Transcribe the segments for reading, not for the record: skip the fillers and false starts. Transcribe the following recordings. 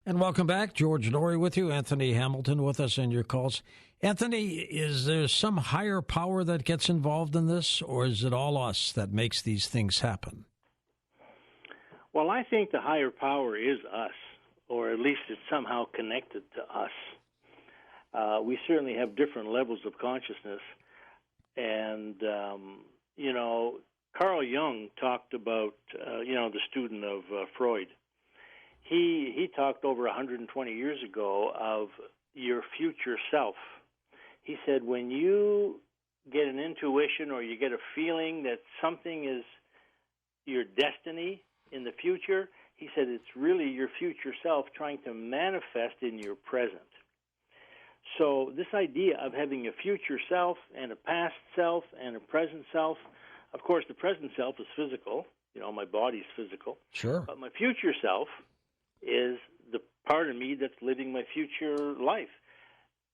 And welcome back. George Noory with you. Anthony Hamilton with us in your calls. Anthony, is there some higher power that gets involved in this, or is it all us that makes these things happen? Well, I think the higher power is us, or at least it's somehow connected to us. We certainly have different levels of consciousness. And, Carl Jung talked about, the student of Freud. He talked over 120 years ago of your future self. He said when you get an intuition or you get a feeling that something is your destiny in the future, he said it's really your future self trying to manifest in your present. So this idea of having a future self and a past self and a present self, of course the present self is physical, my body's physical. Sure. But my future self is the part of me that's living my future life.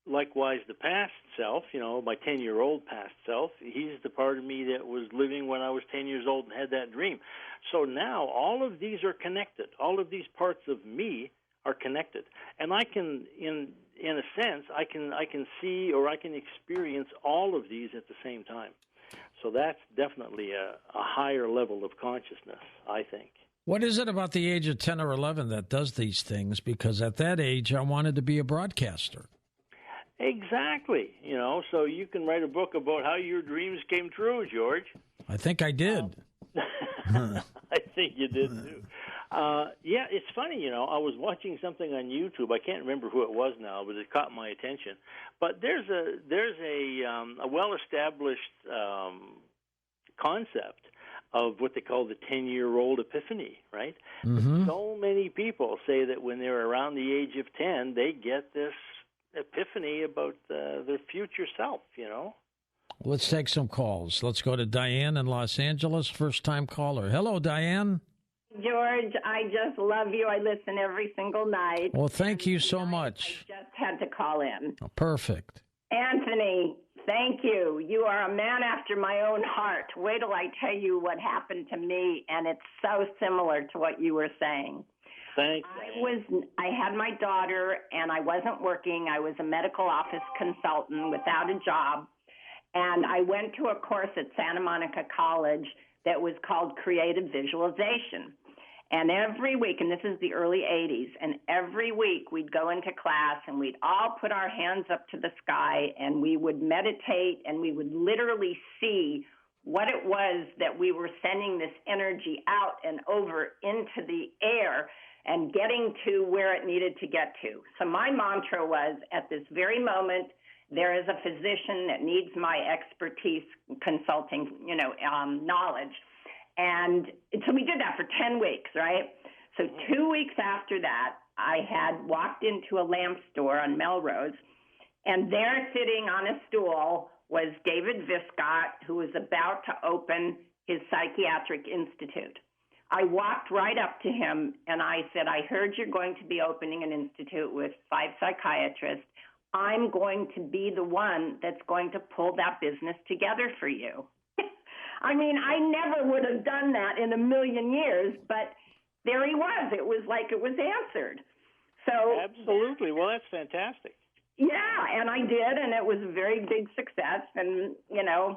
Likewise, the past self, my 10-year-old past self, he's the part of me that was living when I was 10 years old and had that dream. So now all of these are connected. All of these parts of me are connected. And I can, in a sense, I can see or I can experience all of these at the same time. So that's definitely a higher level of consciousness, I think. What is it about the age of 10 or 11 that does these things? Because at that age, I wanted to be a broadcaster. Exactly. So you can write a book about how your dreams came true, George. I think I did. I think you did, too. Yeah, it's funny, I was watching something on YouTube. I can't remember who it was now, but it caught my attention. But there's a well-established concept of what they call the 10-year-old epiphany, right? Mm-hmm. So many people say that when they're around the age of 10, they get this epiphany about their future self, Let's take some calls. Let's go to Diane in Los Angeles, first-time caller. Hello, Diane. George, I just love you. I listen every single night. Well, thank you so much. I just had to call in. Oh, perfect. Anthony, thank you. You are a man after my own heart. Wait till I tell you what happened to me, and it's so similar to what you were saying. Thanks. I had my daughter, and I wasn't working. I was a medical office consultant without a job, and I went to a course at Santa Monica College that was called Creative Visualization. And every week, and this is the early 80s, and every week we'd go into class and we'd all put our hands up to the sky and we would meditate and we would literally see what it was that we were sending this energy out and over into the air and getting to where it needed to get to. So my mantra was, at this very moment, there is a physician that needs my expertise, consulting, knowledge. And so we did that for 10 weeks, right? So 2 weeks after that, I had walked into a lamp store on Melrose, and there sitting on a stool was David Viscott, who was about to open his psychiatric institute. I walked right up to him, and I said, I heard you're going to be opening an institute with 5 psychiatrists. I'm going to be the one that's going to pull that business together for you. I mean, I never would have done that in a million years, but there he was. It was like it was answered. So absolutely. Well, that's fantastic. Yeah, and I did, and it was a very big success, and,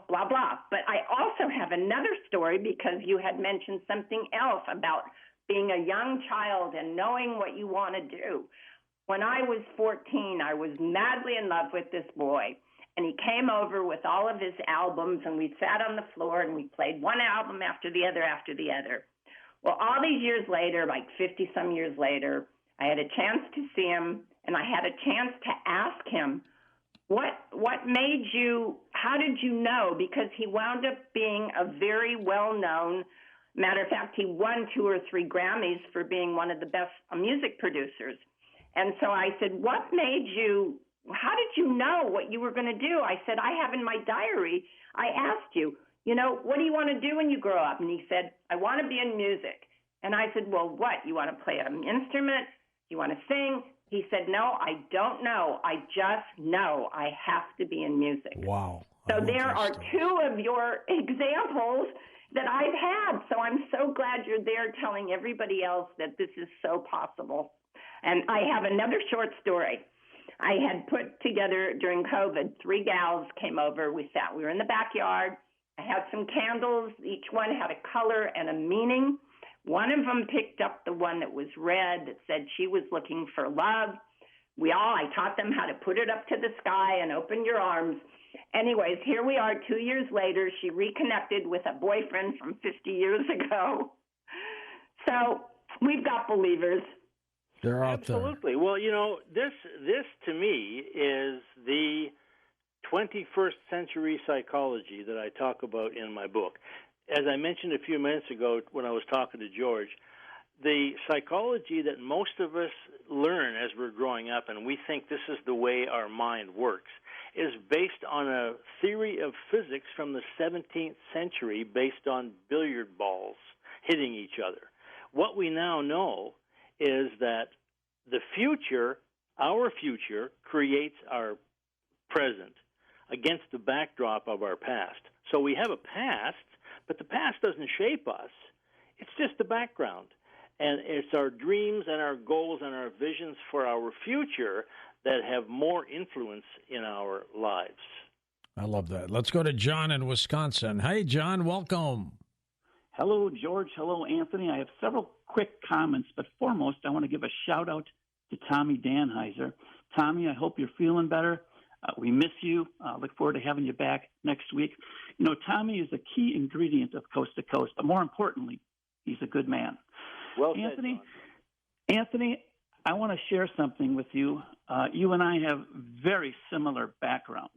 blah, blah. But I also have another story because you had mentioned something else about being a young child and knowing what you want to do. When I was 14, I was madly in love with this boy. And he came over with all of his albums, and we sat on the floor, and we played one album after the other after the other. Well, all these years later, like 50-some years later, I had a chance to see him, and I had a chance to ask him, what made you, how did you know? Because he wound up being a very well-known, matter of fact, he won 2 or 3 Grammys for being one of the best music producers. And so I said, what made you, how did you know what you were going to do? I said, I have in my diary, I asked you, what do you want to do when you grow up? And he said, I want to be in music. And I said, well, what? You want to play an instrument? You want to sing? He said, no, I don't know. I just know I have to be in music. Wow. So there are 2 of your examples that I've had. So I'm so glad you're there telling everybody else that this is so possible. And I have another short story. I had put together during COVID, 3 gals came over. We were in the backyard. I had some candles. Each one had a color and a meaning. One of them picked up the one that was red that said she was looking for love. I taught them how to put it up to the sky and open your arms. Anyways, here we are 2 years later. She reconnected with a boyfriend from 50 years ago. So we've got believers. They're out Absolutely. there. Well, this to me is the 21st century psychology that I talk about in my book. As I mentioned a few minutes ago when I was talking to George, the psychology that most of us learn as we're growing up, and we think this is the way our mind works, is based on a theory of physics from the 17th century based on billiard balls hitting each other. What we now know is that the future, our future, creates our present against the backdrop of our past. So we have a past, but the past doesn't shape us. It's just the background. And it's our dreams and our goals and our visions for our future that have more influence in our lives. I love that. Let's go to John in Wisconsin. Hey, John, welcome. Hello, George. Hello, Anthony. I have several quick comments, but foremost, I want to give a shout-out to Tommy Danheiser. Tommy, I hope you're feeling better. We miss you. Look forward to having you back next week. Tommy is a key ingredient of Coast to Coast, but more importantly, he's a good man. Well Anthony, said, Anthony, I want to share something with you. You and I have very similar backgrounds.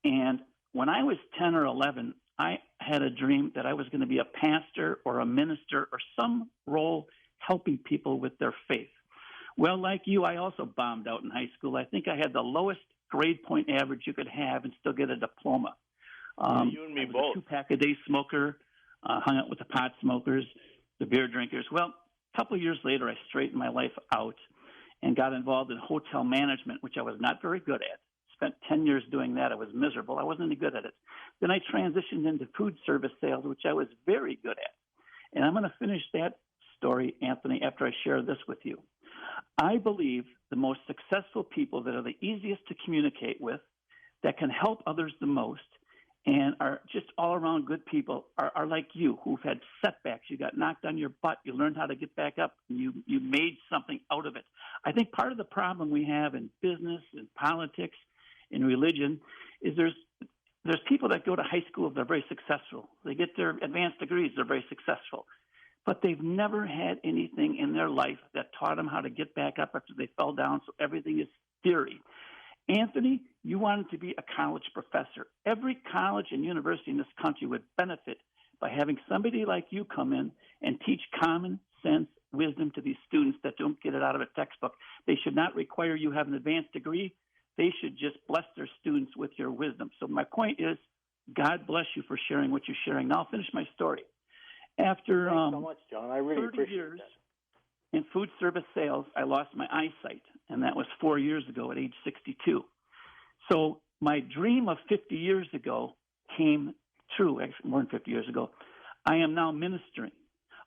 And when I was 10 or 11, I had a dream that I was going to be a pastor or a minister or some role helping people with their faith. Well, like you, I also bombed out in high school. I think I had the lowest grade point average you could have and still get a diploma. You and me I was both. a 2-pack-a-day smoker, hung out with the pot smokers, the beer drinkers. Well, a couple of years later, I straightened my life out and got involved in hotel management, which I was not very good at. Spent 10 years doing that. I was miserable. I wasn't any good at it. Then I transitioned into food service sales, which I was very good at. And I'm going to finish that story, Anthony, after I share this with you. I believe the most successful people that are the easiest to communicate with, that can help others the most, and are just all-around good people are like you, who've had setbacks. You got knocked on your butt. You learned how to get back up. And you made something out of it. I think part of the problem we have in business and politics, in religion, is there's people that go to high school, they're very successful. They get their advanced degrees, they're very successful. But they've never had anything in their life that taught them how to get back up after they fell down, so everything is theory. Anthony, you wanted to be a college professor. Every college and university in this country would benefit by having somebody like you come in and teach common sense wisdom to these students that don't get it out of a textbook. They should not require you have an advanced degree. They should just bless their students with your wisdom. So my point is, God bless you for sharing what you're sharing. Now I'll finish my story. After Thanks so much, John. I really 30 appreciate years that. in food service sales, I lost my eyesight, and that was 4 years ago at age 62. So my dream of 50 years ago came true, actually more than 50 years ago. I am now ministering.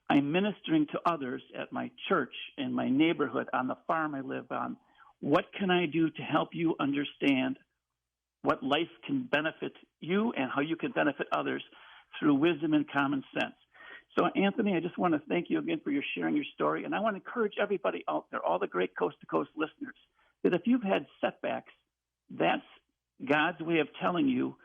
I'm ministering to others at my church, in my neighborhood, on the farm I live on. What can I do to help you understand what life can benefit you and how you can benefit others through wisdom and common sense? So, Anthony, I just want to thank you again for your sharing your story. And I want to encourage everybody out there, all the great coast-to-coast listeners, that if you've had setbacks, that's God's way of telling you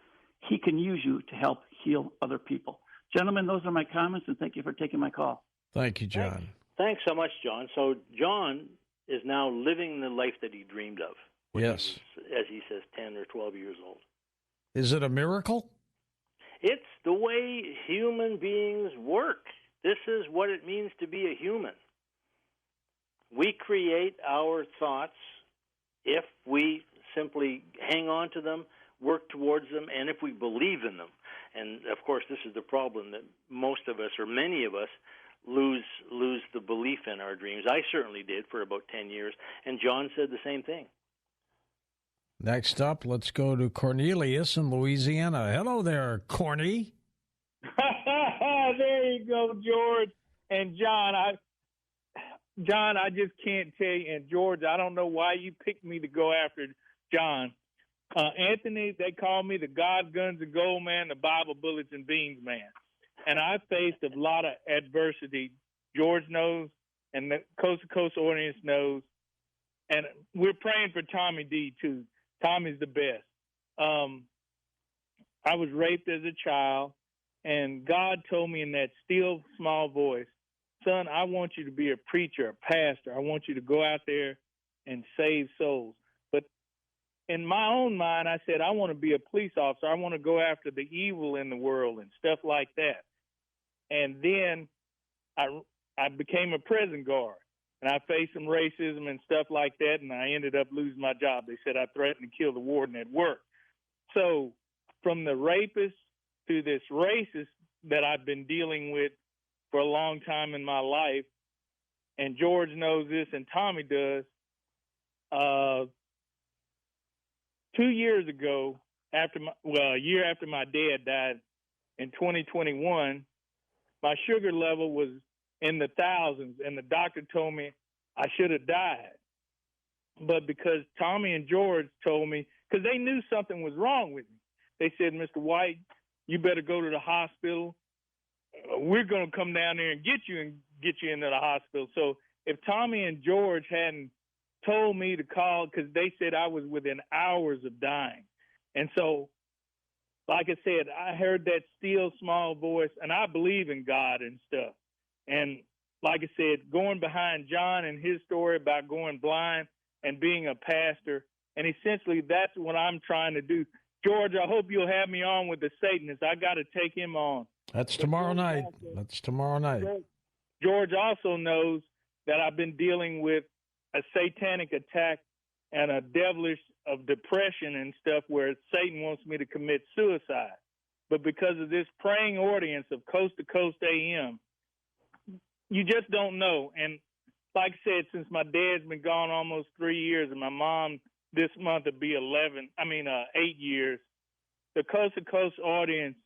he can use you to help heal other people. Gentlemen, those are my comments, and thank you for taking my call. Thank you, John. Thanks so much, John. So John is now living the life that he dreamed of. Yes. As he says, 10 or 12 years old. Is it a miracle? It's the way human beings work. This is what it means to be a human. We create our thoughts if we simply hang on to them, work towards them, and if we believe in them. And, of course, this is the problem that most of us, or many of us, lose the belief in our dreams. I certainly did for about 10 years, and John said the same thing. Next up, let's go to Cornelius in Louisiana. Hello there, Corny. There you go, George and John. John, I just can't tell you. And George, I don't know why you picked me to go after John. Anthony, they call me the God, Guns, and Gold man, the Bible, Bullets, and Beans man. And I faced a lot of adversity. George knows, and the Coast to Coast audience knows. And we're praying for Tommy D, too. Tommy's the best. I was raped as a child, and God told me in that still, small voice, son, I want you to be a preacher, a pastor. I want you to go out there and save souls. But in my own mind, I said, I want to be a police officer. I want to go after the evil in the world and stuff like that. And then I became a prison guard, and I faced some racism and stuff like that, and I ended up losing my job. They said I threatened to kill the warden at work. So from the rapist to this racist that I've been dealing with for a long time in my life, and George knows this and Tommy does, 2 years ago, a year after my dad died in 2021, my sugar level was in the thousands, and the doctor told me I should have died. But because Tommy and George told me, because they knew something was wrong with me, they said, Mr. White, you better go to the hospital. We're going to come down there and get you into the hospital. So if Tommy and George hadn't told me to call, because they said I was within hours of dying. And so, like I said, I heard that still small voice, and I believe in God and stuff. And like I said, going behind John and his story about going blind and being a pastor, and essentially that's what I'm trying to do. George, I hope you'll have me on with the Satanist. I got to take him on. That's tomorrow night. That's tomorrow night. George also knows that I've been dealing with a satanic attack and a devilish of depression and stuff where Satan wants me to commit suicide. But because of this praying audience of Coast to Coast AM, you just don't know. And like I said, since my dad's been gone almost 3 years and my mom this month will be 8 years, the Coast to Coast audience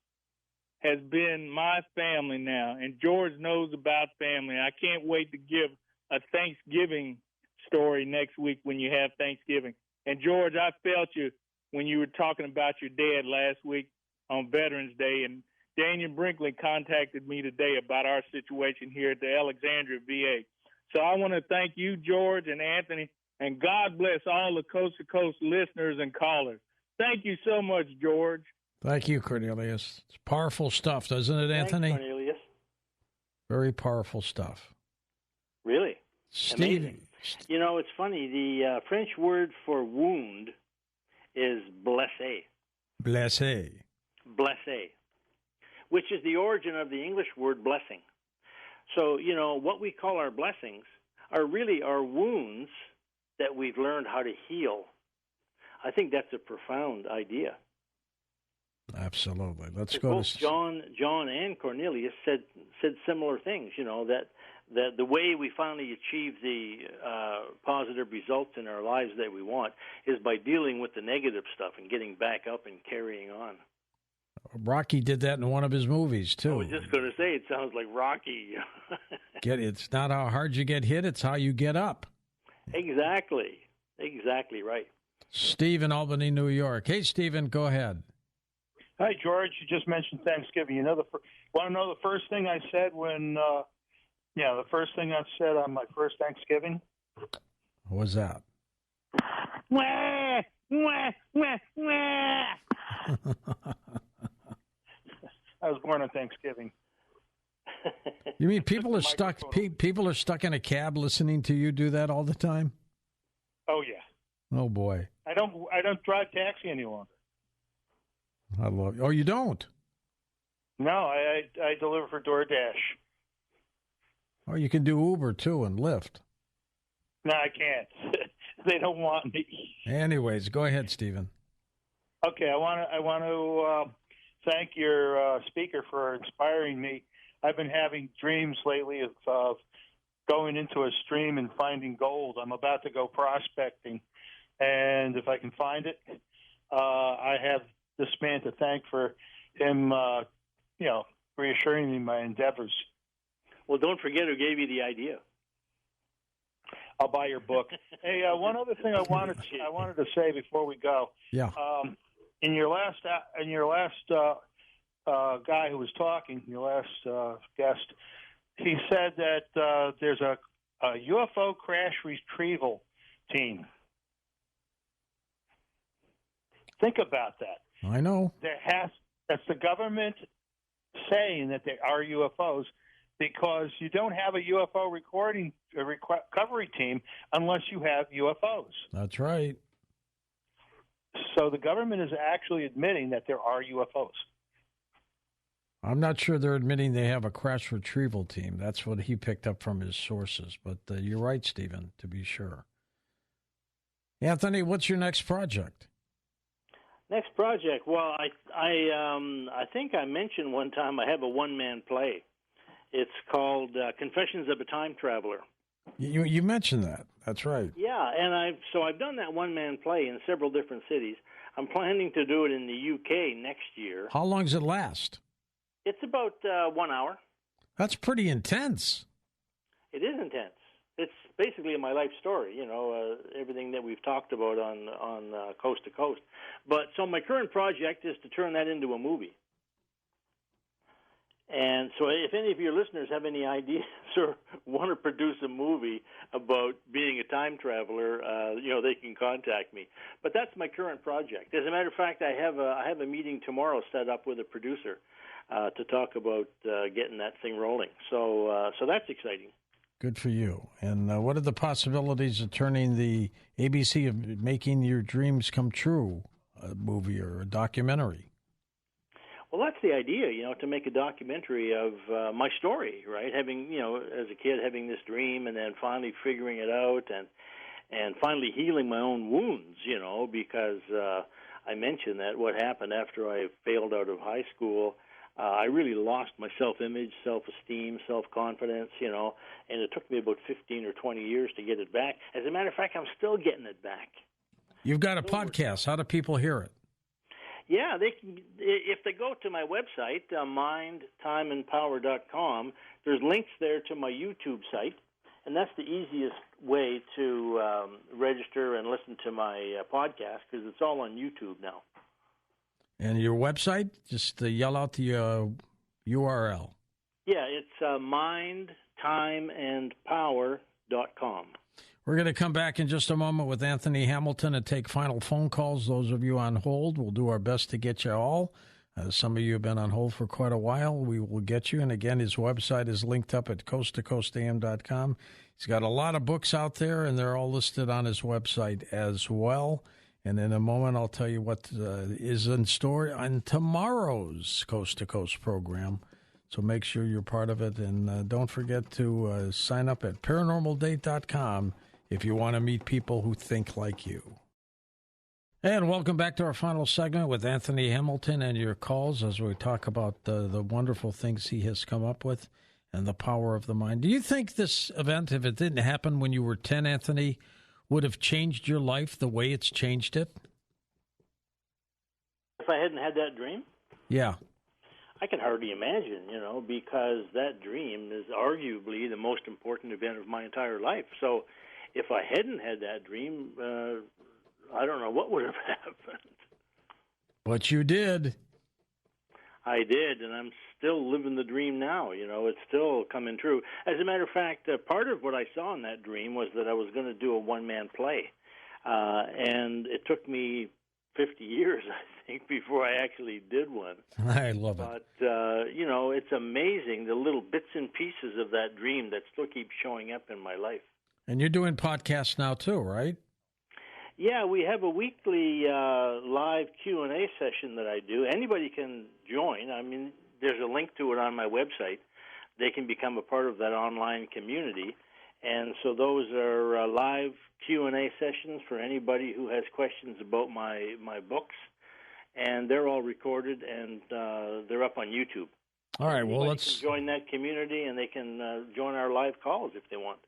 has been my family now. And George knows about family. I can't wait to give a Thanksgiving story next week when you have Thanksgiving. And George, I felt you when you were talking about your dad last week on Veterans Day, and Daniel Brinkley contacted me today about our situation here at the Alexandria VA. So I want to thank you, George and Anthony, and God bless all the Coast to Coast listeners and callers. Thank you so much, George. Thank you, Cornelius. It's powerful stuff, doesn't it, Anthony? Thanks, Cornelius. Very powerful stuff. Really? Steve. Amazing. You know, it's funny. The French word for wound is blessé. Blessé. Blessé, which is the origin of the English word blessing. So, you know, what we call our blessings are really our wounds that we've learned how to heal. I think that's a profound idea. Absolutely. Let's go both to John and Cornelius said similar things, you know, that the way we finally achieve the positive results in our lives that we want is by dealing with the negative stuff and getting back up and carrying on. Rocky did that in one of his movies, too. I was just going to say, it sounds like Rocky. It's not how hard you get hit, it's how you get up. Exactly right. Steve in Albany, New York. Hey, Stephen, go ahead. Hi, George. You just mentioned Thanksgiving. You know, want to know the first thing I said the first thing I said on my first Thanksgiving? What was that? Wah, wah, wah, wah. I was born on Thanksgiving. You mean people are stuck? People are stuck in a cab listening to you do that all the time? Oh yeah. Oh boy. I don't drive taxi any longer. I love you. Oh, you don't? No, I deliver for DoorDash. Oh, you can do Uber too and Lyft. No, I can't. They don't want me. Anyways, go ahead, Stephen. Okay, I want to thank your speaker for inspiring me. I've been having dreams lately of going into a stream and finding gold. I'm about to go prospecting, and if I can find it, I have this man to thank for him, reassuring me my endeavors. Well, don't forget who gave you the idea. I'll buy your book. Hey, one other thing I wanted to say before we go. Yeah. In your last guy who was talking, your last guest, he said that there's a UFO crash retrieval team. Think about that. I know. That's the government saying that they are UFOs, because you don't have a UFO recovery team unless you have UFOs. That's right. So the government is actually admitting that there are UFOs. I'm not sure they're admitting they have a crash retrieval team. That's what he picked up from his sources. But you're right, Stephen, to be sure. Anthony, what's your next project? Next project. Well, I think I mentioned one time I have a one-man play. It's called Confessions of a Time Traveler. You mentioned that. That's right. Yeah, and I've done that one-man play in several different cities. I'm planning to do it in the UK next year. How long does it last? It's about 1 hour. That's pretty intense. It is intense. It's basically my life story, everything that we've talked about on Coast to Coast. But so my current project is to turn that into a movie. And so if any of your listeners have any ideas or want to produce a movie about being a time traveler, they can contact me. But that's my current project. As a matter of fact, I have a meeting tomorrow set up with a producer to talk about getting that thing rolling. So that's exciting. Good for you. And what are the possibilities of turning the ABC of Making Your Dreams Come True a movie or a documentary? Well, that's the idea, to make a documentary of my story, right? Having, as a kid, having this dream and then finally figuring it out and finally healing my own wounds, because I mentioned that what happened after I failed out of high school, I really lost my self-image, self-esteem, self-confidence, and it took me about 15 or 20 years to get it back. As a matter of fact, I'm still getting it back. You've got a podcast. How do people hear it? Yeah, they can, if they go to my website, mindtimeandpower.com, there's links there to my YouTube site, and that's the easiest way to register and listen to my podcast, because it's all on YouTube now. And your website? Just yell out the URL. Yeah, it's mindtimeandpower.com. We're going to come back in just a moment with Anthony Hamilton and take final phone calls. Those of you on hold, we'll do our best to get you all. Some of you have been on hold for quite a while. We will get you. And again, his website is linked up at coasttocoastam.com. He's got a lot of books out there, and they're all listed on his website as well. And in a moment, I'll tell you what is in store on tomorrow's Coast to Coast program. So make sure you're part of it. And don't forget to sign up at paranormaldate.com if you want to meet people who think like you. And welcome back to our final segment with Anthony Hamilton and your calls as we talk about the wonderful things he has come up with and the power of the mind. Do you think this event, if it didn't happen when you were 10, Anthony, would have changed your life the way it's changed it? If I hadn't had that dream? Yeah. I can hardly imagine, because that dream is arguably the most important event of my entire life. So if I hadn't had that dream, I don't know what would have happened. But you did. I did, and I'm still living the dream now. It's still coming true. As a matter of fact, part of what I saw in that dream was that I was going to do a one-man play. And it took me 50 years, I think, before I actually did one. I love it. But, it's amazing, the little bits and pieces of that dream that still keep showing up in my life. And you're doing podcasts now, too, right? Yeah, we have a weekly live Q&A session that I do. Anybody can join. I mean, there's a link to it on my website. They can become a part of that online community. And so those are live Q&A sessions for anybody who has questions about my books. And they're all recorded, and they're up on YouTube. All right, well, let's join that community, and they can join our live calls if they want.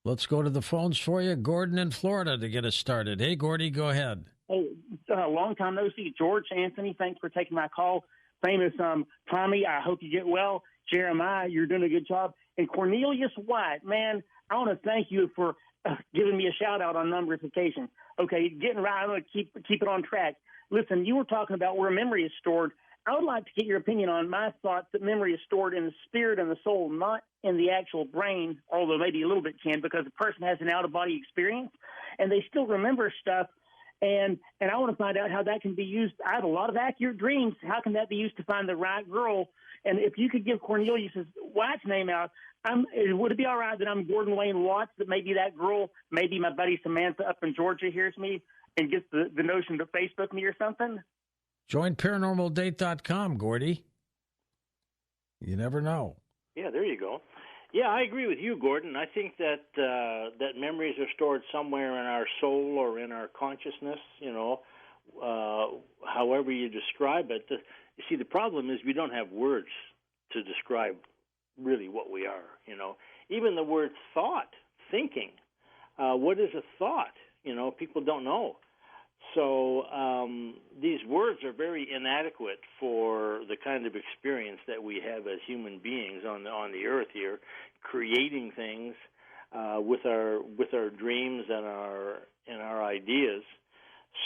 Let's go to the phones for you. Gordon in Florida to get us started. Hey, Gordy, go ahead. Hey, long time no see. George, Anthony, thanks for taking my call. Famous Tommy, I hope you get well. Jeremiah, you're doing a good job. And Cornelius White, man, I want to thank you for giving me a shout out on numerous occasions. Okay, getting right. I'm going to keep it on track. Listen, you were talking about where memory is stored. I would like to get your opinion on my thoughts that memory is stored in the spirit and the soul, not in the actual brain, although maybe a little bit can, because a person has an out-of-body experience and they still remember stuff. And I want to find out how that can be used. I have a lot of accurate dreams. How can that be used to find the right girl? And if you could give Cornelius' wife's name out, would it be all right that I'm Gordon Wayne Watts, that maybe that girl, maybe my buddy Samantha up in Georgia hears me and gets the notion to Facebook me or something? Join paranormaldate.com, Gordy. You never know. Yeah, there you go. Yeah, I agree with you, Gordon. I think that that memories are stored somewhere in our soul or in our consciousness, however you describe it. You see, the problem is we don't have words to describe really what we are, Even the word thought, thinking, what is a thought? People don't know. So these words are very inadequate for the kind of experience that we have as human beings on the earth here, creating things with our dreams and our ideas.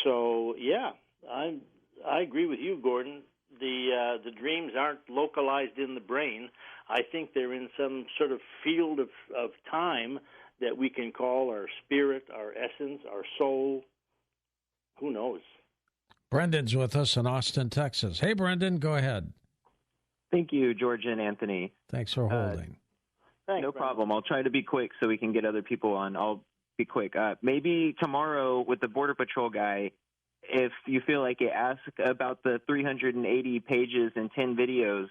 So yeah, I agree with you, Gordon. The dreams aren't localized in the brain. I think they're in some sort of field of time that we can call our spirit, our essence, our soul. Who knows? Brendan's with us in Austin, Texas. Hey, Brendan, go ahead. Thank you, George and Anthony. Thanks for holding. Thanks, no Brendan. problem. I'll try to be quick so we can get other people on. I'll be quick. Maybe tomorrow with the Border Patrol guy, if you feel like it, ask about the 380 pages and 10 videos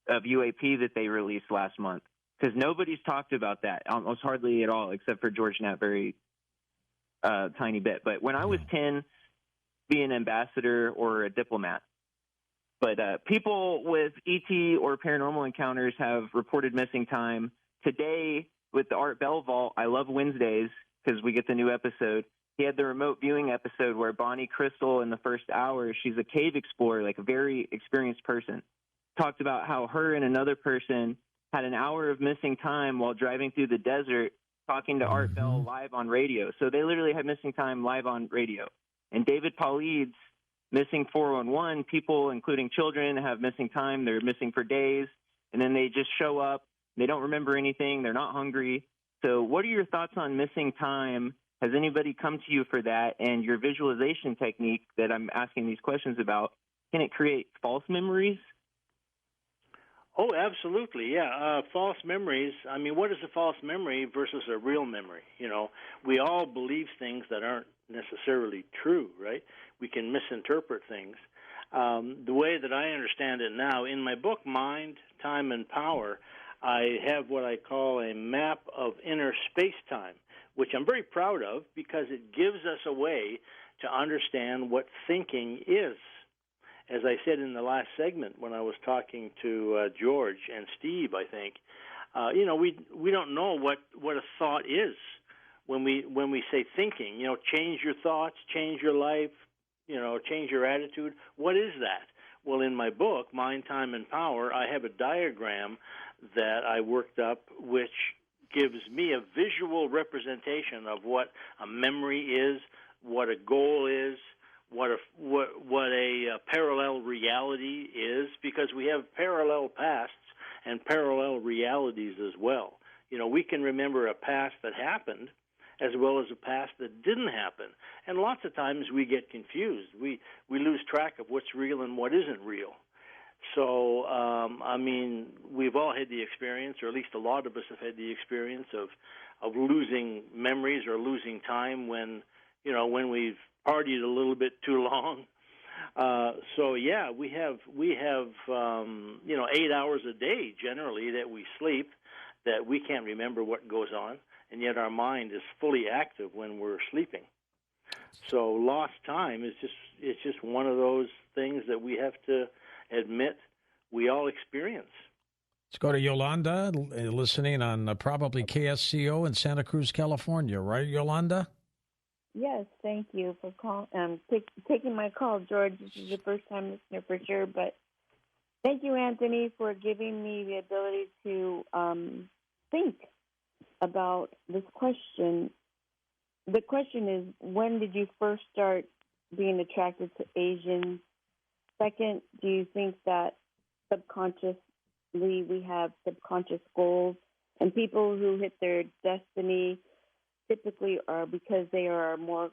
of UAP that they released last month, because nobody's talked about that, almost hardly at all, except for George Knapp, very tiny bit. But when I was 10, be an ambassador or a diplomat. But people with ET or paranormal encounters have reported missing time. Today, with the Art Bell Vault, I love Wednesdays because we get the new episode. He had the remote viewing episode where Bonnie Crystal, in the first hour, she's a cave explorer, like a very experienced person, talked about how her and another person had an hour of missing time while driving through the desert talking to Art Bell live on radio. So they literally had missing time live on radio. And David Paulides, missing 411, people, including children, have missing time. They're missing for days, and then they just show up. They don't remember anything. They're not hungry. So what are your thoughts on missing time? Has anybody come to you for that? And your visualization technique that I'm asking these questions about, can it create false memories? Oh, absolutely, yeah. False memories, I mean, what is a false memory versus a real memory? We all believe things that aren't necessarily true, right? We can misinterpret things. The way that I understand it now, in my book, Mind, Time, and Power, I have what I call a map of inner space-time, which I'm very proud of because it gives us a way to understand what thinking is. As I said in the last segment when I was talking to George and Steve, I think, we don't know what a thought is when we say thinking. Change your thoughts, change your life, change your attitude. What is that? Well, in my book, Mind, Time, and Power, I have a diagram that I worked up which gives me a visual representation of what a memory is, what a goal is, what a parallel reality is, because we have parallel pasts and parallel realities as well. We can remember a past that happened as well as a past that didn't happen. And lots of times we get confused. We lose track of what's real and what isn't real. So, we've all had the experience, or at least a lot of us have had the experience of losing memories or losing time when we've partied a little bit too long. So yeah, we have 8 hours a day generally that we sleep, that we can't remember what goes on, and yet our mind is fully active when we're sleeping. So lost time is just one of those things that we have to admit we all experience. Let's go to Yolanda, listening on probably KSCO in Santa Cruz, California. Right, Yolanda? Yes, thank you for taking my call, George. This is the first time listener for sure, but thank you, Anthony, for giving me the ability to think. about this question. The question is, when did you first start being attracted to Asians? Second, do you think that subconsciously we have subconscious goals, and people who hit their destiny typically are because they are more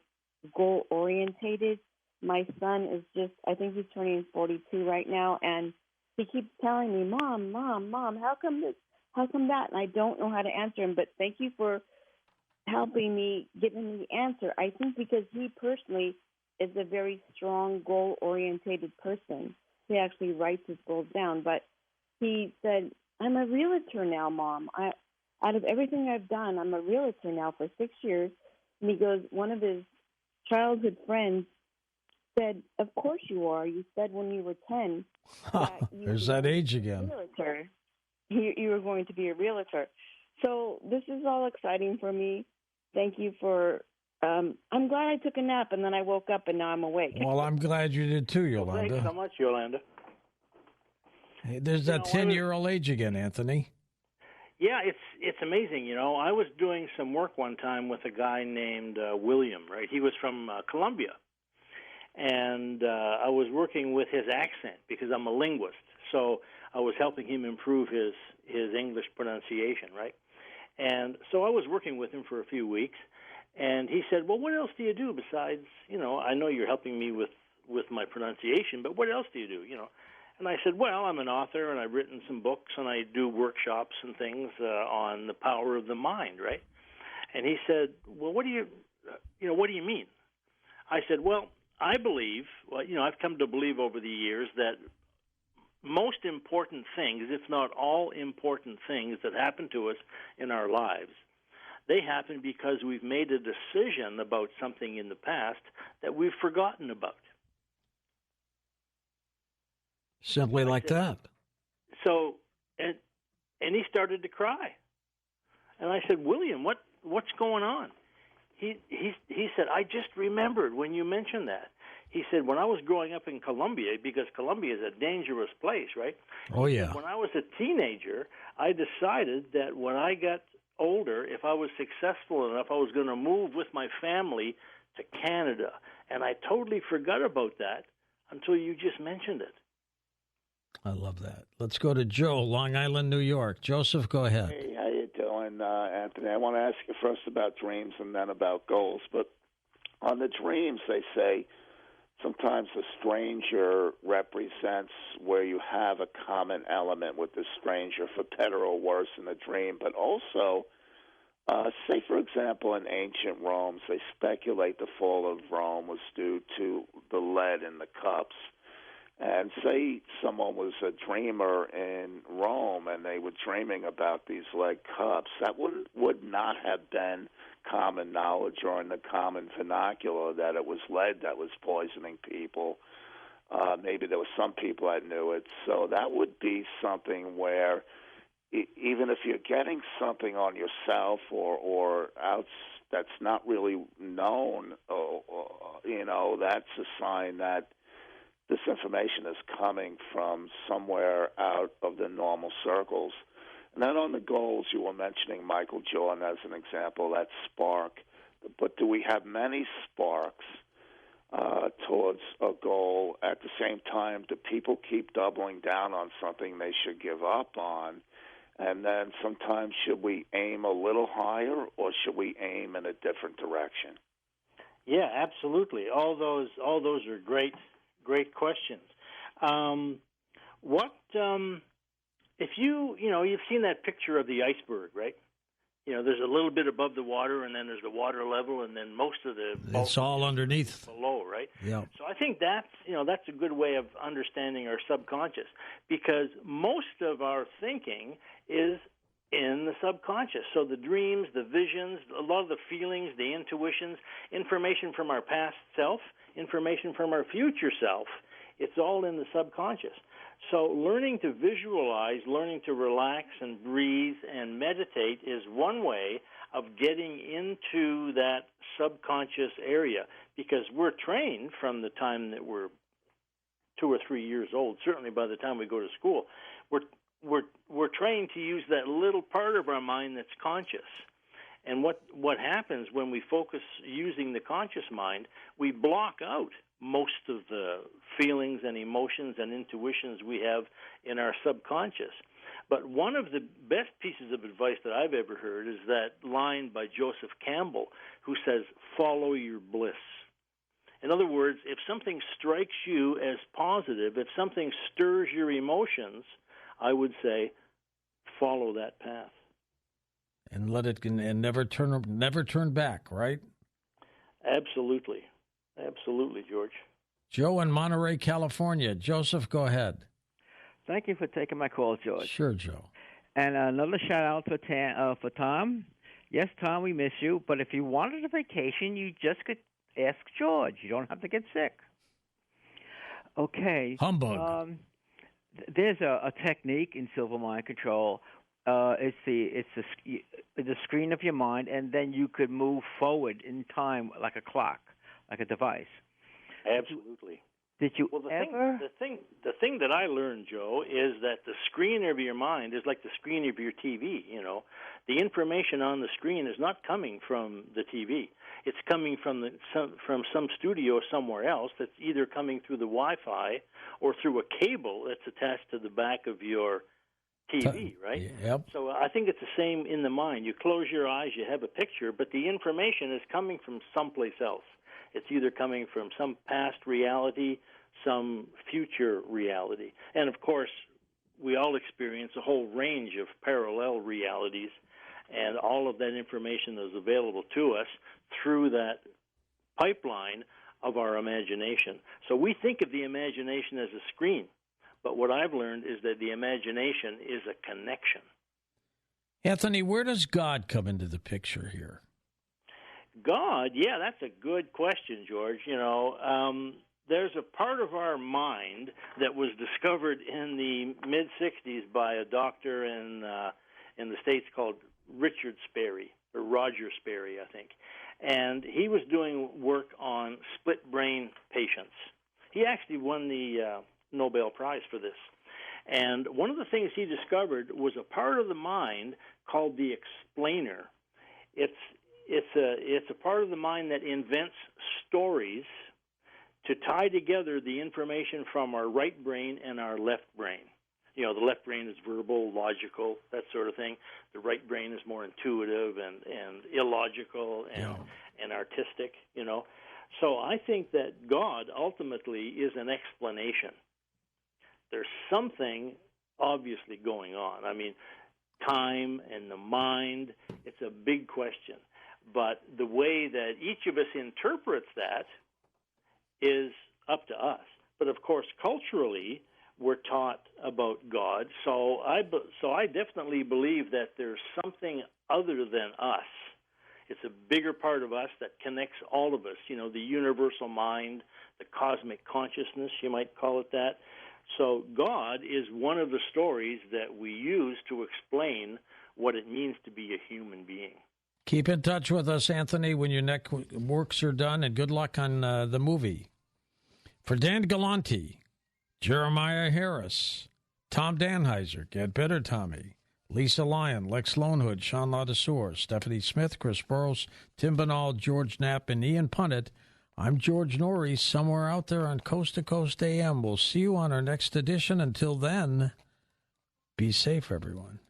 goal orientated? My son is I think he's turning 42 right now, and he keeps telling me, Mom, how come this, how come that? And I don't know how to answer him, but thank you for helping me, giving me the answer. I think because he personally is a very strong goal-orientated person. He actually writes his goals down, but he said, I'm a realtor now, Mom. Out of everything I've done, I'm a realtor now for 6 years. And he goes, one of his childhood friends said, of course you are. You said when you were 10 that you There's that age again. Realtor. You were going to be a realtor. So this is all exciting for me. Thank you for, I'm glad I took a nap and then I woke up and now I'm awake. Well, I'm glad you did too, Yolanda. Thanks so much, Yolanda. Hey, there's that 10-year-old age again, Anthony. Yeah, it's amazing. You know, I was doing some work one time with a guy named William, right? He was from Colombia. And I was working with his accent because I'm a linguist. So I was helping him improve his English pronunciation, right? And so I was working with him for a few weeks. And he said, well, what else do you do besides, I know you're helping me with my pronunciation, but what else do you do, And I said, well, I'm an author, and I've written some books, and I do workshops and things on the power of the mind, right? And he said, well, what do you mean? I said, well, I believe, I've come to believe over the years that most important things, if not all important things that happen to us in our lives, they happen because we've made a decision about something in the past that we've forgotten about. Simply like that. So, and he started to cry. And I said, William, what's going on? He said, I just remembered when you mentioned that. He said, when I was growing up in Colombia, because Colombia is a dangerous place, right? Oh, yeah. When I was a teenager, I decided that when I got older, if I was successful enough, I was going to move with my family to Canada. And I totally forgot about that until you just mentioned it. I love that. Let's go to Joe, Long Island, New York. Joseph, go ahead. Hey, how you doing, Anthony? I want to ask you first about dreams and then about goals. But on the dreams, they say sometimes the stranger represents where you have a common element with the stranger, for better or worse, in the dream. But also, say, for example, in ancient Rome, they speculate the fall of Rome was due to the lead in the cups. And say someone was a dreamer in Rome and they were dreaming about these lead cups, that would not have been common knowledge or in the common vernacular that it was lead that was poisoning people. Maybe there were some people that knew it. So that would be something where even if you're getting something on yourself or out that's not really known, that's a sign that this information is coming from somewhere out of the normal circles. And then on the goals, you were mentioning Michael Jordan as an example, that spark. But do we have many sparks towards a goal? At the same time, do people keep doubling down on something they should give up on? And then sometimes should we aim a little higher or should we aim in a different direction? Yeah, absolutely. All those are great questions. If you've seen that picture of the iceberg, right? There's a little bit above the water, and then there's the water level, and then most of the it's all underneath below, right? Yeah. So I think that's a good way of understanding our subconscious, because most of our thinking is in the subconscious. So the dreams, the visions, a lot of the feelings, the intuitions, information from our past self, information from our future self, it's all in the subconscious. So learning to visualize, learning to relax and breathe and meditate is one way of getting into that subconscious area, because we're trained from the time that we're 2 or 3 years old, certainly by the time we go to school. We're trained to use that little part of our mind that's conscious. And what happens when we focus using the conscious mind, we block out most of the feelings and emotions and intuitions we have in our subconscious. But one of the best pieces of advice that I've ever heard is that line by Joseph Campbell, who says, follow your bliss. In other words, if something strikes you as positive, if something stirs your emotions, I would say, follow that path. And let it, and never turn back, right? Absolutely. Absolutely, George. Joe in Monterey, California. Joseph, go ahead. Thank you for taking my call, George. Sure, Joe. And another shout-out for Tom. Yes, Tom, we miss you. But if you wanted a vacation, you just could ask George. You don't have to get sick. Okay. Humbug. There's a technique in silver mind control. It's the screen of your mind, and then you could move forward in time like a clock, like a device. Absolutely. Did you ever? The thing that I learned, Joe, is that the screen of your mind is like the screen of your TV. You know, the information on the screen is not coming from the TV. It's coming from some studio somewhere else. That's either coming through the Wi-Fi or through a cable that's attached to the back of your TV, right? Yep. So I think it's the same in the mind. You close your eyes, you have a picture, but the information is coming from someplace else. It's either coming from some past reality, some future reality. And, of course, we all experience a whole range of parallel realities, and all of that information is available to us through that pipeline of our imagination. So we think of the imagination as a screen, but what I've learned is that the imagination is a connection. Anthony, where does God come into the picture here? God, yeah, that's a good question, George. You know, there's a part of our mind that was discovered in the mid-'60s by a doctor in the States called Richard Sperry, or Roger Sperry, I think. And he was doing work on split brain patients. He actually won the Nobel Prize for this. And one of the things he discovered was a part of the mind called the explainer. It's a part of the mind that invents stories to tie together the information from our right brain and our left brain. You know, the left brain is verbal, logical, that sort of thing. The right brain is more intuitive and illogical and artistic, you know. So I think that God ultimately is an explanation. There's something obviously going on. I mean, time and the mind, it's a big question. But the way that each of us interprets that is up to us. But, of course, culturally, we're taught about God. So I definitely believe that there's something other than us. It's a bigger part of us that connects all of us, you know, the universal mind, the cosmic consciousness, you might call it that. So God is one of the stories that we use to explain what it means to be a human being. Keep in touch with us, Anthony, when your next works are done, and good luck on the movie. For Dan Galanti, Jeremiah Harris, Tom Danheiser, Get Better Tommy, Lisa Lyon, Lex Lonehood, Sean Ladesseur, Stephanie Smith, Chris Burrows, Tim Banal, George Knapp, and Ian Punnett, I'm George Norrie, somewhere out there on Coast to Coast AM. We'll see you on our next edition. Until then, be safe, everyone.